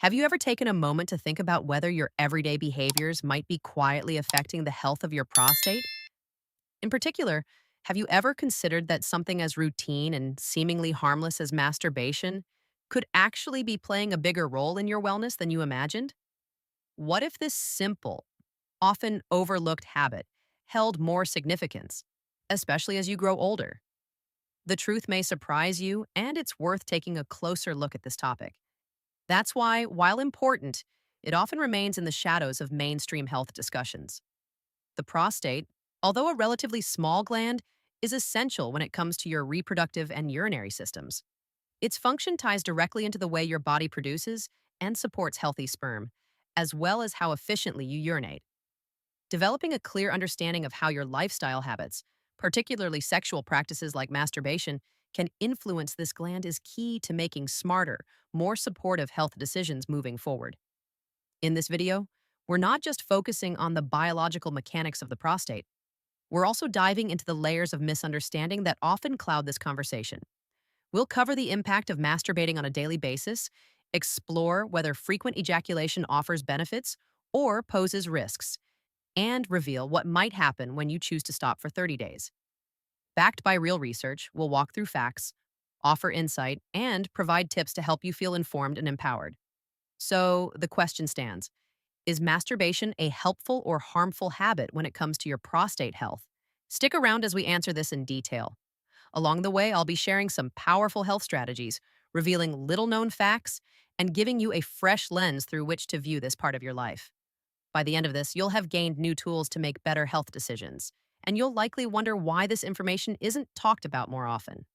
Have you ever taken a moment to think about whether your everyday behaviors might be quietly affecting the health of your prostate? In particular, have you ever considered that something as routine and seemingly harmless as masturbation could actually be playing a bigger role in your wellness than you imagined? What if this simple, often overlooked habit held more significance, especially as you grow older? The truth may surprise you, and it's worth taking a closer look at this topic. That's why, while important, it often remains in the shadows of mainstream health discussions. The prostate, although a relatively small gland, is essential when it comes to your reproductive and urinary systems. Its function ties directly into the way your body produces and supports healthy sperm, as well as how efficiently you urinate. Developing a clear understanding of how your lifestyle habits, particularly sexual practices like masturbation, can influence this gland is key to making smarter, more supportive health decisions moving forward. In this video, we're not just focusing on the biological mechanics of the prostate, we're also diving into the layers of misunderstanding that often cloud this conversation. We'll cover the impact of masturbating on a daily basis, explore whether frequent ejaculation offers benefits or poses risks, and reveal what might happen when you choose to stop for 30 days. Backed by real research, we'll walk through facts, offer insight, and provide tips to help you feel informed and empowered. So the question stands: is masturbation a helpful or harmful habit when it comes to your prostate health? Stick around as we answer this in detail. Along the way, I'll be sharing some powerful health strategies, revealing little known facts, and giving you a fresh lens through which to view this part of your life. By the end of this, you'll have gained new tools to make better health decisions, and you'll likely wonder why this information isn't talked about more often.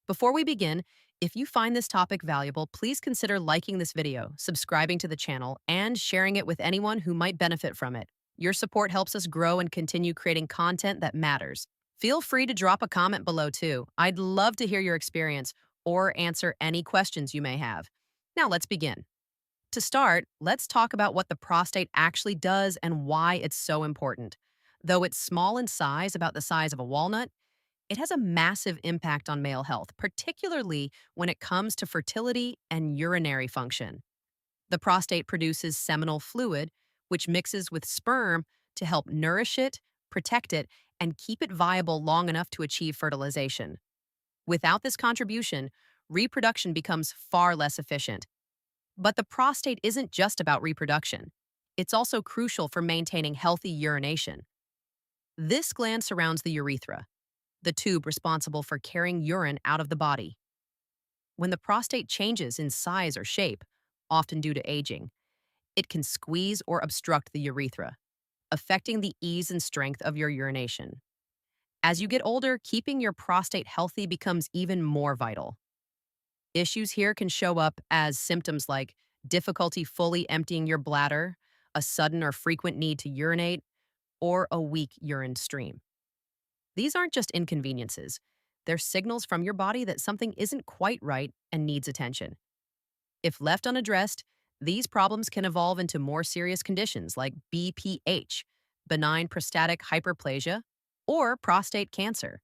Before we begin, if you find this topic valuable, please consider liking this video, subscribing to the channel, and sharing it with anyone who might benefit from it. Your support helps us grow and continue creating content that matters. Feel free to drop a comment below too. I'd love to hear your experience or answer any questions you may have. Now let's begin. To start, let's talk about what the prostate actually does and why it's so important. Though it's small in size, about the size of a walnut, it has a massive impact on male health, particularly when it comes to fertility and urinary function. The prostate produces seminal fluid, which mixes with sperm to help nourish it, protect it, and keep it viable long enough to achieve fertilization. Without this contribution, reproduction becomes far less efficient. But the prostate isn't just about reproduction. It's also crucial for maintaining healthy urination. This gland surrounds the urethra, the tube responsible for carrying urine out of the body. When the prostate changes in size or shape, often due to aging, it can squeeze or obstruct the urethra, affecting the ease and strength of your urination. As you get older, keeping your prostate healthy becomes even more vital. Issues here can show up as symptoms like difficulty fully emptying your bladder, a sudden or frequent need to urinate, or a weak urine stream. These aren't just inconveniences, they're signals from your body that something isn't quite right and needs attention. If left unaddressed, these problems can evolve into more serious conditions like BPH, benign prostatic hyperplasia, or prostate cancer.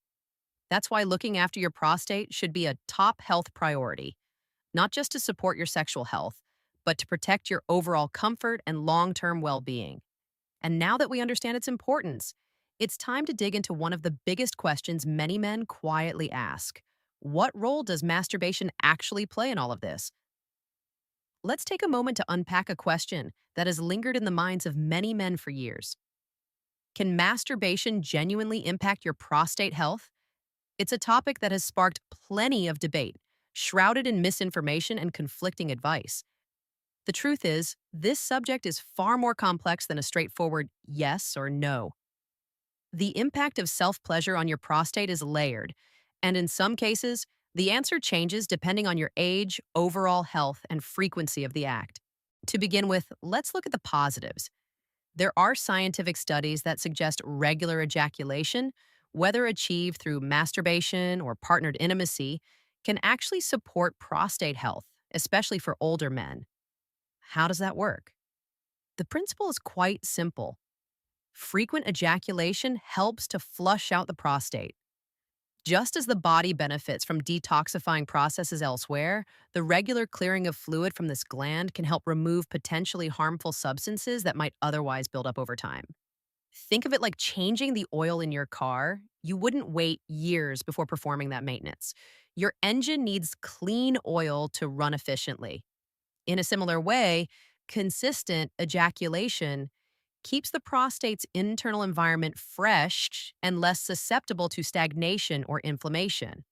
That's why looking after your prostate should be a top health priority, not just to support your sexual health, but to protect your overall comfort and long term well being. And now that we understand its importance, it's time to dig into one of the biggest questions many men quietly ask: what role does masturbation actually play in all of this? Let's take a moment to unpack a question that has lingered in the minds of many men for years. Can masturbation genuinely impact your prostate health? It's a topic that has sparked plenty of debate, shrouded in misinformation and conflicting advice. The truth is, this subject is far more complex than a straightforward yes or no. The impact of self pleasure on your prostate is layered, and in some cases, the answer changes depending on your age, overall health, and frequency of the act. To begin with, let's look at the positives. There are scientific studies that suggest regular ejaculation, whether achieved through masturbation or partnered intimacy, can actually support prostate health, especially for older men. How does that work? The principle is quite simple. Frequent ejaculation helps to flush out the prostate. Just as the body benefits from detoxifying processes elsewhere, the regular clearing of fluid from this gland can help remove potentially harmful substances that might otherwise build up over time. Think of it like changing the oil in your car. You wouldn't wait years before performing that maintenance. Your engine needs clean oil to run efficiently. In a similar way, consistent ejaculation keeps the prostate's internal environment fresh and less susceptible to stagnation or inflammation.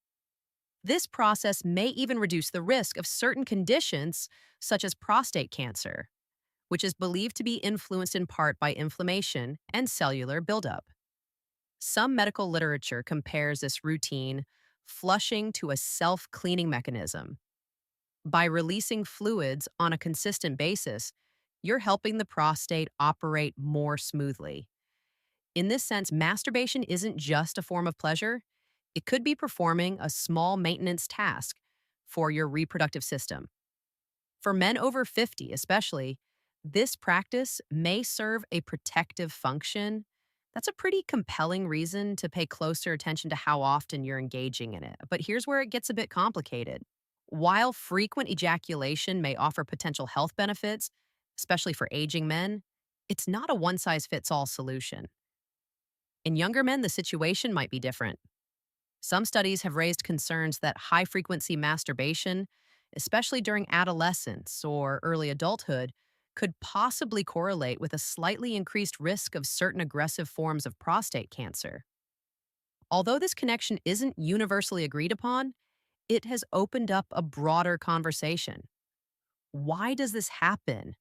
This process may even reduce the risk of certain conditions, such as prostate cancer, which is believed to be influenced in part by inflammation and cellular buildup. Some medical literature compares this routine flushing to a self cleaning mechanism. By releasing fluids on a consistent basis, you're helping the prostate operate more smoothly. In this sense, masturbation isn't just a form of pleasure, it could be performing a small maintenance task for your reproductive system. For men over 50, especially, this practice may serve a protective function. That's a pretty compelling reason to pay closer attention to how often you're engaging in it. But here's where it gets a bit complicated. While frequent ejaculation may offer potential health benefits, especially for aging men, it's not a one size fits all solution. In younger men, the situation might be different. Some studies have raised concerns that high frequency masturbation, especially during adolescence or early adulthood, could possibly correlate with a slightly increased risk of certain aggressive forms of prostate cancer. Although this connection isn't universally agreed upon, it has opened up a broader conversation. Why does this happen?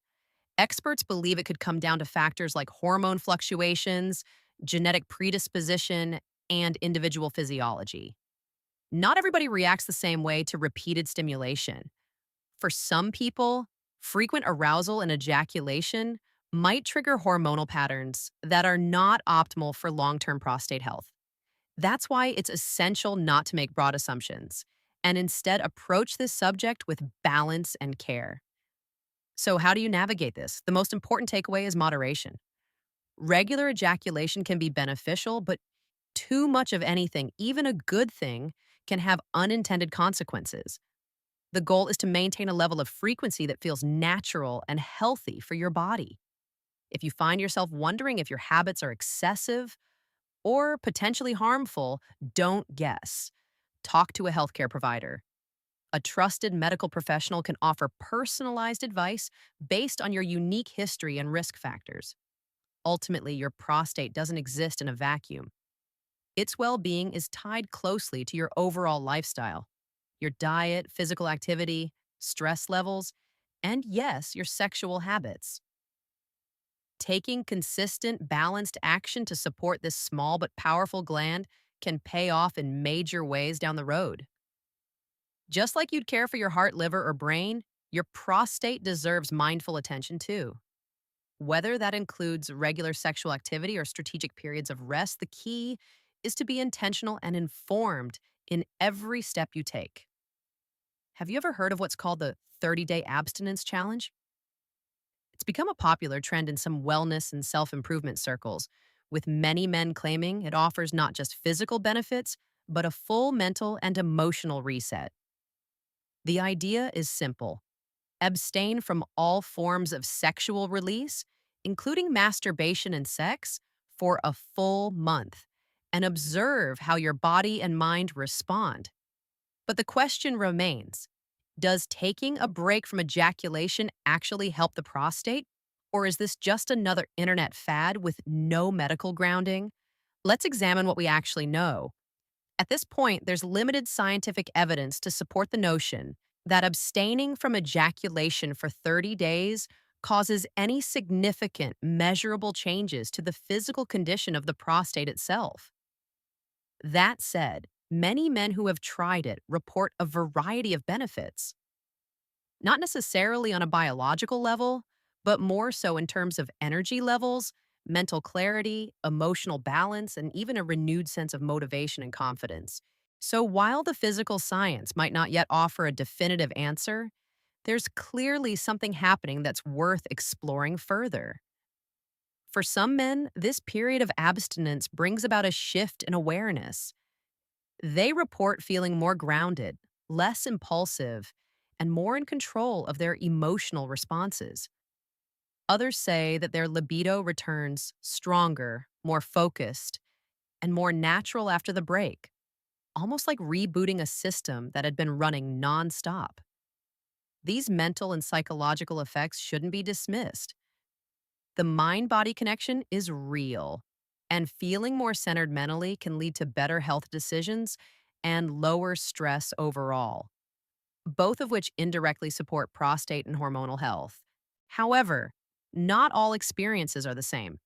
Experts believe it could come down to factors like hormone fluctuations, genetic predisposition, and individual physiology. Not everybody reacts the same way to repeated stimulation. For some people, frequent arousal and ejaculation might trigger hormonal patterns that are not optimal for long term prostate health. That's why it's essential not to make broad assumptions and instead approach this subject with balance and care. So, how do you navigate this? The most important takeaway is moderation. Regular ejaculation can be beneficial, but too much of anything, even a good thing, can have unintended consequences. The goal is to maintain a level of frequency that feels natural and healthy for your body. If you find yourself wondering if your habits are excessive or potentially harmful, don't guess. Talk to a healthcare provider. A trusted medical professional can offer personalized advice based on your unique history and risk factors. Ultimately, your prostate doesn't exist in a vacuum. Its well being is tied closely to your overall lifestyle, your diet, physical activity, stress levels, and yes, your sexual habits. Taking consistent, balanced action to support this small but powerful gland can pay off in major ways down the road. Just like you'd care for your heart, liver, or brain, your prostate deserves mindful attention too. Whether that includes regular sexual activity or strategic periods of rest, the key is to be intentional and informed in every step you take. Have you ever heard of what's called the 30-day abstinence challenge? It's become a popular trend in some wellness and self improvement circles, with many men claiming it offers not just physical benefits, but a full mental and emotional reset. The idea is simple: abstain from all forms of sexual release, including masturbation and sex, for a full month, and observe how your body and mind respond. But the question remains: does taking a break from ejaculation actually help the prostate? Or is this just another internet fad with no medical grounding? Let's examine what we actually know. At this point, there's limited scientific evidence to support the notion that abstaining from ejaculation for 30 days causes any significant, measurable changes to the physical condition of the prostate itself. That said, many men who have tried it report a variety of benefits, not necessarily on a biological level, but more so in terms of energy levels, mental clarity, emotional balance, and even a renewed sense of motivation and confidence. So while the physical science might not yet offer a definitive answer, there's clearly something happening that's worth exploring further. For some men, this period of abstinence brings about a shift in awareness. They report feeling more grounded, less impulsive, and more in control of their emotional responses. Others say that their libido returns stronger, more focused, and more natural after the break, almost like rebooting a system that had been running nonstop. These mental and psychological effects shouldn't be dismissed. The mind body connection is real, and feeling more centered mentally can lead to better health decisions and lower stress overall, both of which indirectly support prostate and hormonal health. However, not all experiences are the same.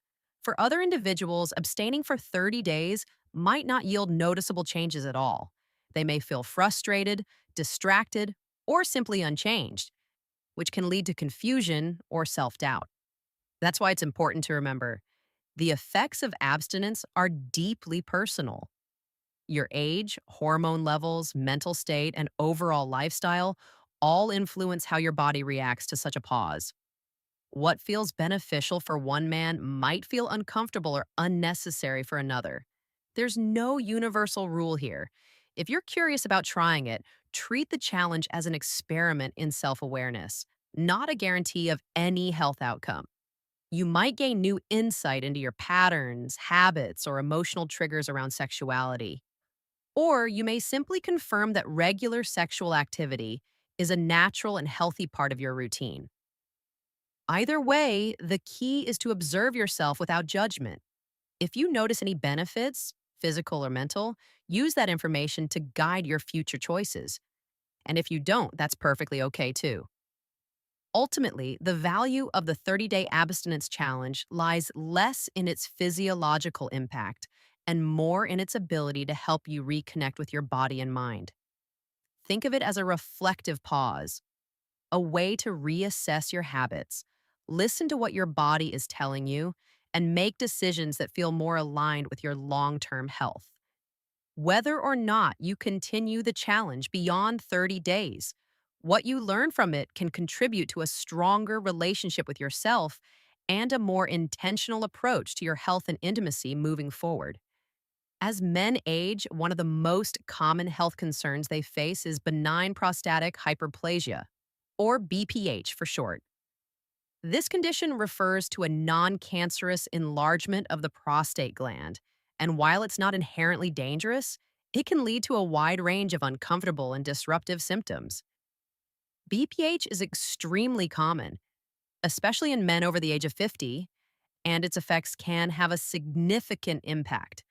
For other individuals, abstaining for 30 days might not yield noticeable changes at all. They may feel frustrated, distracted, or simply unchanged, which can lead to confusion or self doubt. That's why it's important to remember the effects of abstinence are deeply personal. Your age, hormone levels, mental state, and overall lifestyle all influence how your body reacts to such a pause. What feels beneficial for one man might feel uncomfortable or unnecessary for another. There's no universal rule here. If you're curious about trying it, treat the challenge as an experiment in self awareness, not a guarantee of any health outcome. You might gain new insight into your patterns, habits, or emotional triggers around sexuality. Or you may simply confirm that regular sexual activity is a natural and healthy part of your routine. Either way, the key is to observe yourself without judgment. If you notice any benefits, physical or mental, use that information to guide your future choices. And if you don't, that's perfectly okay too. Ultimately, the value of the 30-day abstinence challenge lies less in its physiological impact and more in its ability to help you reconnect with your body and mind. Think of it as a reflective pause, a way to reassess your habits, listen to what your body is telling you, and make decisions that feel more aligned with your long term health. Whether or not you continue the challenge beyond 30 days, what you learn from it can contribute to a stronger relationship with yourself and a more intentional approach to your health and intimacy moving forward. As men age, one of the most common health concerns they face is benign prostatic hyperplasia, or BPH for short. This condition refers to a non cancerous enlargement of the prostate gland, and while it's not inherently dangerous, it can lead to a wide range of uncomfortable and disruptive symptoms. BPH is extremely common, especially in men over the age of 50, and its effects can have a significant impact,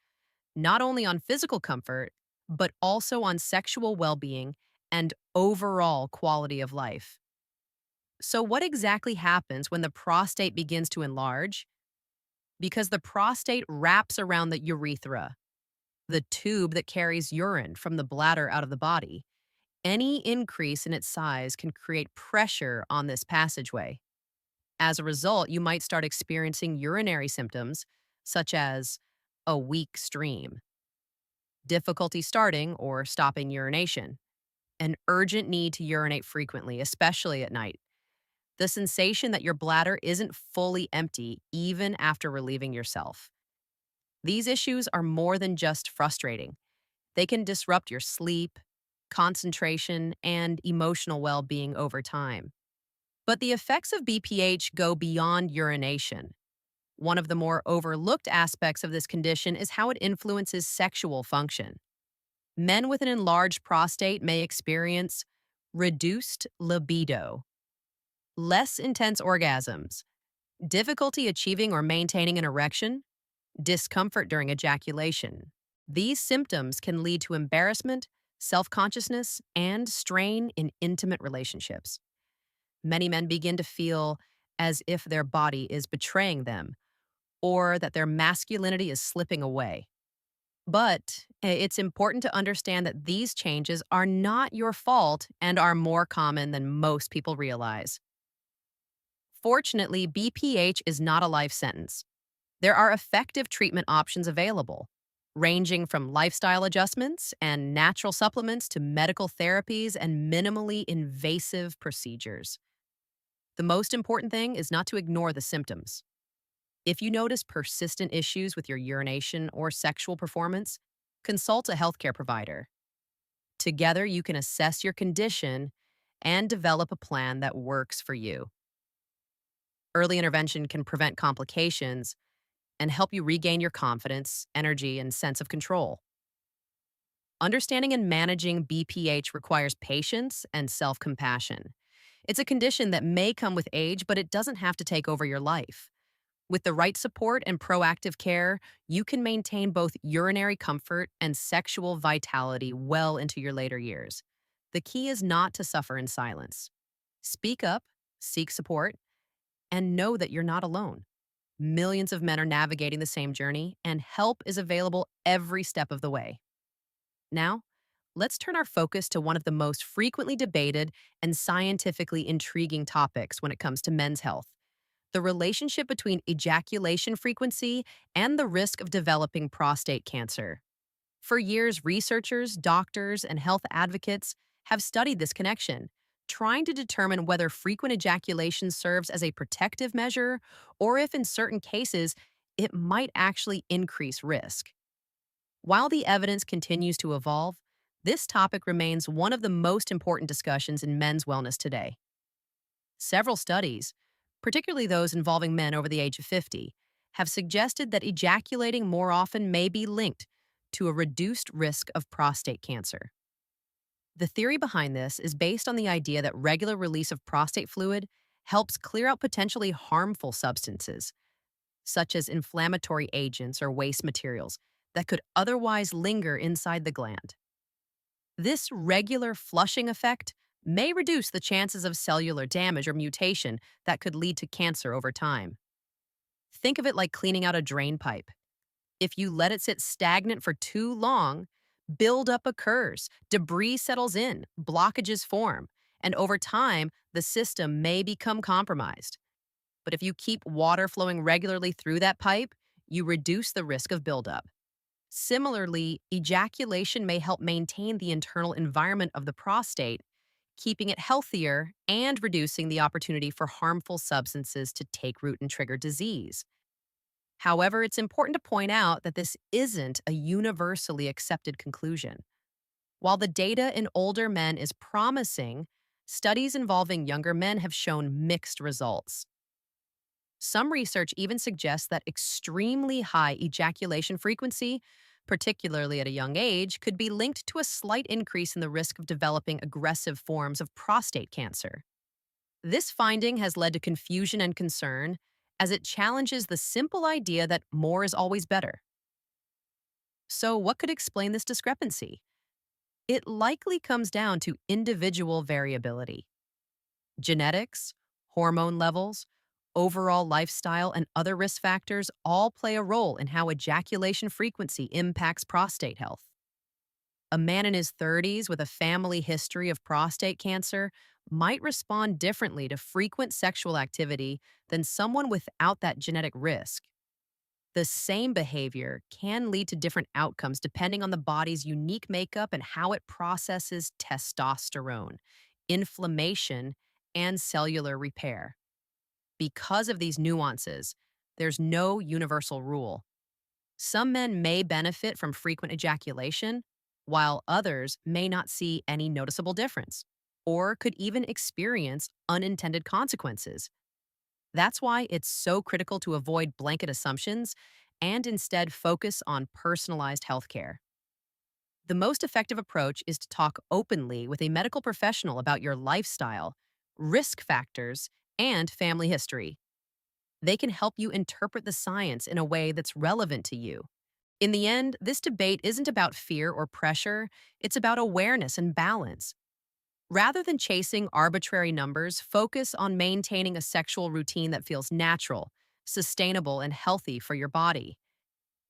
not only on physical comfort, but also on sexual well being and overall quality of life. So, what exactly happens when the prostate begins to enlarge? Because the prostate wraps around the urethra, the tube that carries urine from the bladder out of the body. Any increase in its size can create pressure on this passageway. As a result, you might start experiencing urinary symptoms such as a weak stream, difficulty starting or stopping urination, an urgent need to urinate frequently, especially at night, the sensation that your bladder isn't fully empty even after relieving yourself. These issues are more than just frustrating. They can disrupt your sleep, concentration, and emotional well being over time. But the effects of BPH go beyond urination. One of the more overlooked aspects of this condition is how it influences sexual function. Men with an enlarged prostate may experience reduced libido, less intense orgasms, difficulty achieving or maintaining an erection, discomfort during ejaculation. These symptoms can lead to embarrassment, self consciousness, and strain in intimate relationships. Many men begin to feel as if their body is betraying them or that their masculinity is slipping away. But it's important to understand that these changes are not your fault and are more common than most people realize. Fortunately, BPH is not a life sentence. There are effective treatment options available, ranging from lifestyle adjustments and natural supplements to medical therapies and minimally invasive procedures. The most important thing is not to ignore the symptoms. If you notice persistent issues with your urination or sexual performance, Consult a healthcare provider. Together, you can assess your condition and develop a plan that works for you. Early intervention can prevent complications and help you regain your confidence, energy, and sense of control. Understanding and managing BPH requires patience and self compassion. It's a condition that may come with age, but it doesn't have to take over your life. With the right support and proactive care, you can maintain both urinary comfort and sexual vitality well into your later years. The key is not to suffer in silence. Speak up, seek support, and know that you're not alone. Millions of men are navigating the same journey, and help is available every step of the way. Now, let's turn our focus to one of the most frequently debated and scientifically intriguing topics when it comes to men's health: the relationship between ejaculation frequency and the risk of developing prostate cancer. For years, researchers, doctors, and health advocates have studied this connection, trying to determine whether frequent ejaculation serves as a protective measure or if, in certain cases, it might actually increase risk. While the evidence continues to evolve, this topic remains one of the most important discussions in men's wellness today. Several studies, particularly those involving men over the age of 50, have suggested that ejaculating more often may be linked to a reduced risk of prostate cancer. The theory behind this is based on the idea that regular release of prostate fluid helps clear out potentially harmful substances, such as inflammatory agents or waste materials, that could otherwise linger inside the gland. This regular flushing effect may reduce the chances of cellular damage or mutation that could lead to cancer over time. Think of it like cleaning out a drain pipe. If you let it sit stagnant for too long, buildup occurs, debris settles in, blockages form, and over time, the system may become compromised. But if you keep water flowing regularly through that pipe, you reduce the risk of buildup. Similarly, ejaculation may help maintain the internal environment of the prostate, keeping it healthier and reducing the opportunity for harmful substances to take root and trigger disease. However, it's important to point out that this isn't a universally accepted conclusion. While the data in older men is promising, studies involving younger men have shown mixed results. Some research even suggests that extremely high ejaculation frequency, particularly at a young age, could be linked to a slight increase in the risk of developing aggressive forms of prostate cancer. This finding has led to confusion and concern, as it challenges the simple idea that more is always better. So, what could explain this discrepancy? It likely comes down to individual variability. Genetics, hormone levels, overall lifestyle, and other risk factors all play a role in how ejaculation frequency impacts prostate health. A man in his 30s with a family history of prostate cancer might respond differently to frequent sexual activity than someone without that genetic risk. The same behavior can lead to different outcomes depending on the body's unique makeup and how it processes testosterone, inflammation, and cellular repair. Because of these nuances, there's no universal rule. Some men may benefit from frequent ejaculation, while others may not see any noticeable difference, or could even experience unintended consequences. That's why it's so critical to avoid blanket assumptions and instead focus on personalized healthcare. The most effective approach is to talk openly with a medical professional about your lifestyle, risk factors, and family history. They can help you interpret the science in a way that's relevant to you. In the end, this debate isn't about fear or pressure, it's about awareness and balance. Rather than chasing arbitrary numbers, focus on maintaining a sexual routine that feels natural, sustainable, and healthy for your body.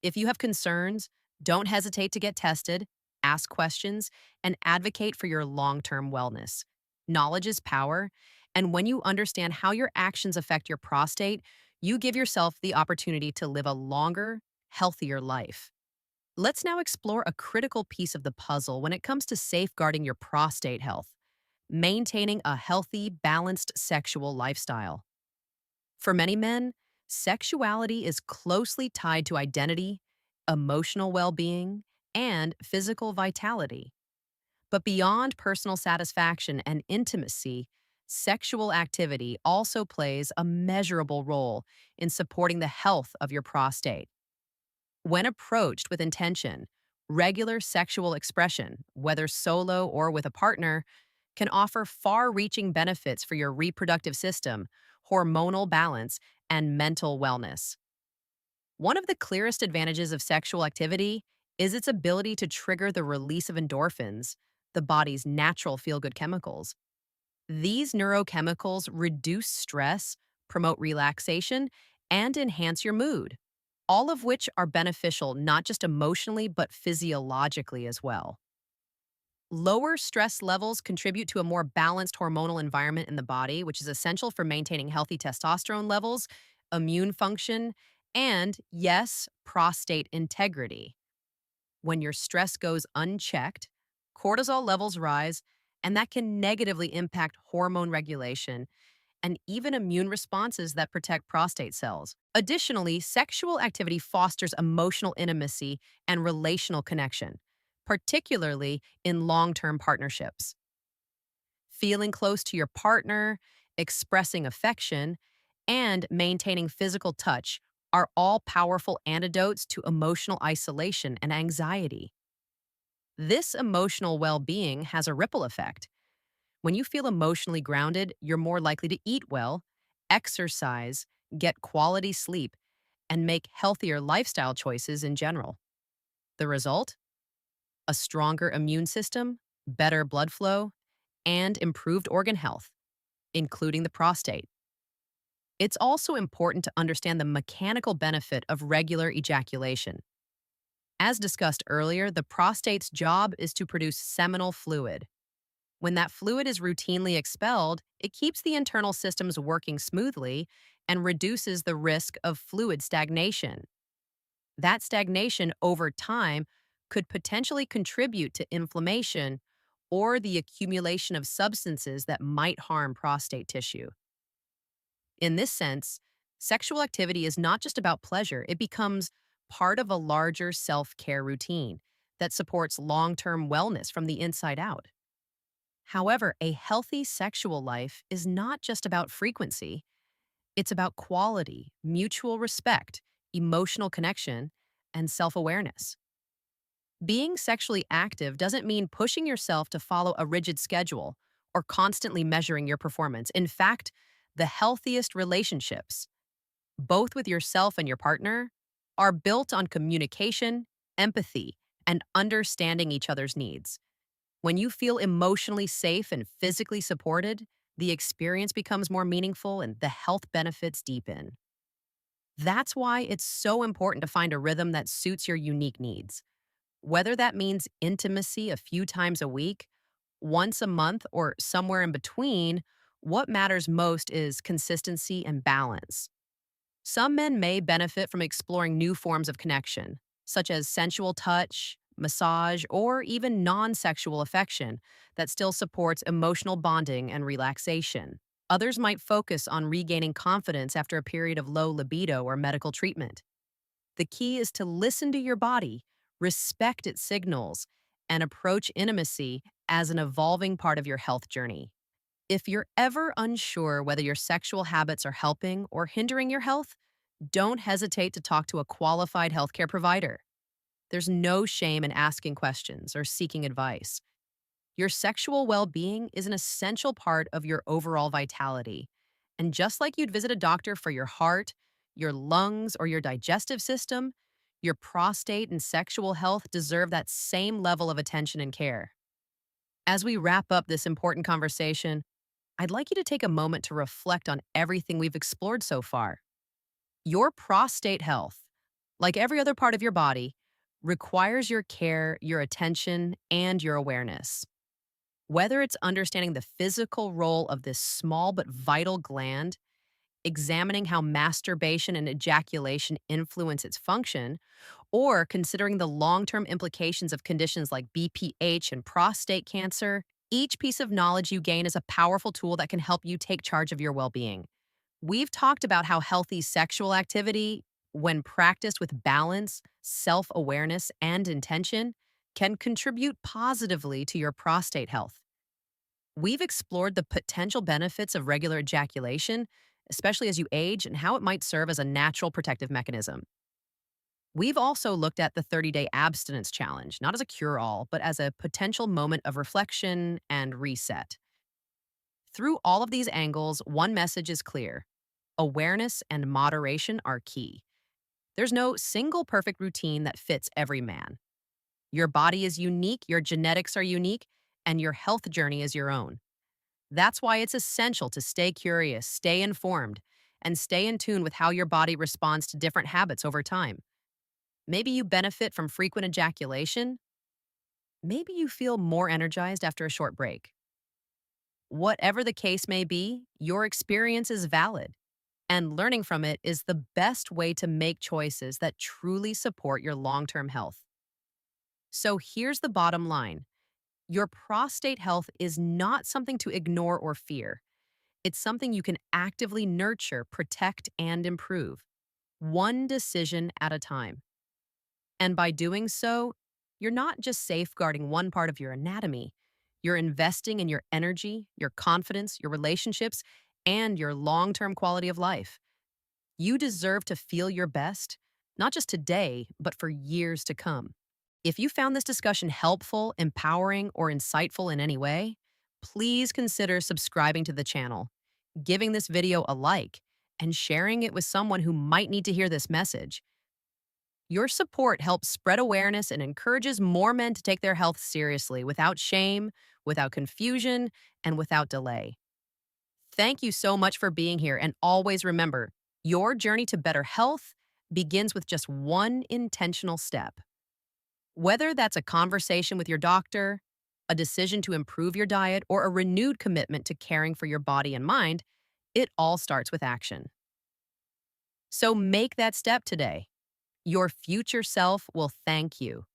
If you have concerns, don't hesitate to get tested, ask questions, and advocate for your long-term wellness. Knowledge is power, and when you understand how your actions affect your prostate, you give yourself the opportunity to live a longer, healthier life. Let's now explore a critical piece of the puzzle when it comes to safeguarding your prostate health: maintaining a healthy, balanced sexual lifestyle. For many men, sexuality is closely tied to identity, emotional well being, and physical vitality. But beyond personal satisfaction and intimacy, sexual activity also plays a measurable role in supporting the health of your prostate. When approached with intention, regular sexual expression, whether solo or with a partner, can offer far reaching benefits for your reproductive system, hormonal balance, and mental wellness. One of the clearest advantages of sexual activity is its ability to trigger the release of endorphins, the body's natural feel good chemicals. These neurochemicals reduce stress, promote relaxation, and enhance your mood, all of which are beneficial not just emotionally but physiologically as well. Lower stress levels contribute to a more balanced hormonal environment in the body, which is essential for maintaining healthy testosterone levels, immune function, and, yes, prostate integrity. When your stress goes unchecked, cortisol levels rise, and that can negatively impact hormone regulation and even immune responses that protect prostate cells. Additionally, sexual activity fosters emotional intimacy and relational connection, particularly in long term partnerships. Feeling close to your partner, expressing affection, and maintaining physical touch are all powerful antidotes to emotional isolation and anxiety. This emotional well being has a ripple effect. When you feel emotionally grounded, you're more likely to eat well, exercise, get quality sleep, and make healthier lifestyle choices in general. The result? A stronger immune system, better blood flow, and improved organ health, including the prostate. It's also important to understand the mechanical benefit of regular ejaculation. As discussed earlier, the prostate's job is to produce seminal fluid. When that fluid is routinely expelled, it keeps the internal systems working smoothly and reduces the risk of fluid stagnation. That stagnation over time could potentially contribute to inflammation or the accumulation of substances that might harm prostate tissue. In this sense, sexual activity is not just about pleasure, it becomes part of a larger self care routine that supports long term wellness from the inside out. However, a healthy sexual life is not just about frequency, it's about quality, mutual respect, emotional connection, and self awareness. Being sexually active doesn't mean pushing yourself to follow a rigid schedule or constantly measuring your performance. In fact, the healthiest relationships, both with yourself and your partner, are built on communication, empathy, and understanding each other's needs. When you feel emotionally safe and physically supported, the experience becomes more meaningful and the health benefits deepen. That's why it's so important to find a rhythm that suits your unique needs. Whether that means intimacy a few times a week, once a month, or somewhere in between, what matters most is consistency and balance. Some men may benefit from exploring new forms of connection, such as sensual touch, massage, or even non sexual affection that still supports emotional bonding and relaxation. Others might focus on regaining confidence after a period of low libido or medical treatment. The key is to listen to your body, respect its signals, and approach intimacy as an evolving part of your health journey. If you're ever unsure whether your sexual habits are helping or hindering your health, don't hesitate to talk to a qualified healthcare provider. There's no shame in asking questions or seeking advice. Your sexual well being is an essential part of your overall vitality. And just like you'd visit a doctor for your heart, your lungs, or your digestive system, your prostate and sexual health deserve that same level of attention and care. As we wrap up this important conversation, I'd like you to take a moment to reflect on everything we've explored so far. Your prostate health, like every other part of your body, requires your care, your attention, and your awareness. Whether it's understanding the physical role of this small but vital gland, examining how masturbation and ejaculation influence its function, or considering the long term implications of conditions like BPH and prostate cancer, each piece of knowledge you gain is a powerful tool that can help you take charge of your well being. We've talked about how healthy sexual activity, when practiced with balance, self awareness, and intention, can contribute positively to your prostate health. We've explored the potential benefits of regular ejaculation, especially as you age, and how it might serve as a natural protective mechanism. We've also looked at the 30-day abstinence challenge, not as a cure all, but as a potential moment of reflection and reset. Through all of these angles, one message is clear: awareness and moderation are key. There's no single perfect routine that fits every man. Your body is unique, your genetics are unique, and your health journey is your own. That's why it's essential to stay curious, stay informed, and stay in tune with how your body responds to different habits over time. Maybe you benefit from frequent ejaculation. Maybe you feel more energized after a short break. Whatever the case may be, your experience is valid, and learning from it is the best way to make choices that truly support your long term health. So here's the bottom line: your prostate health is not something to ignore or fear. It's something you can actively nurture, protect, and improve, one decision at a time. And by doing so, you're not just safeguarding one part of your anatomy, you're investing in your energy, your confidence, your relationships, and your long term quality of life. You deserve to feel your best, not just today, but for years to come. If you found this discussion helpful, empowering, or insightful in any way, please consider subscribing to the channel, giving this video a like, and sharing it with someone who might need to hear this message. Your support helps spread awareness and encourages more men to take their health seriously without shame, without confusion, and without delay. Thank you so much for being here, and always remember, your journey to better health begins with just one intentional step. Whether that's a conversation with your doctor, a decision to improve your diet, or a renewed commitment to caring for your body and mind, it all starts with action. So make that step today. Your future self will thank you.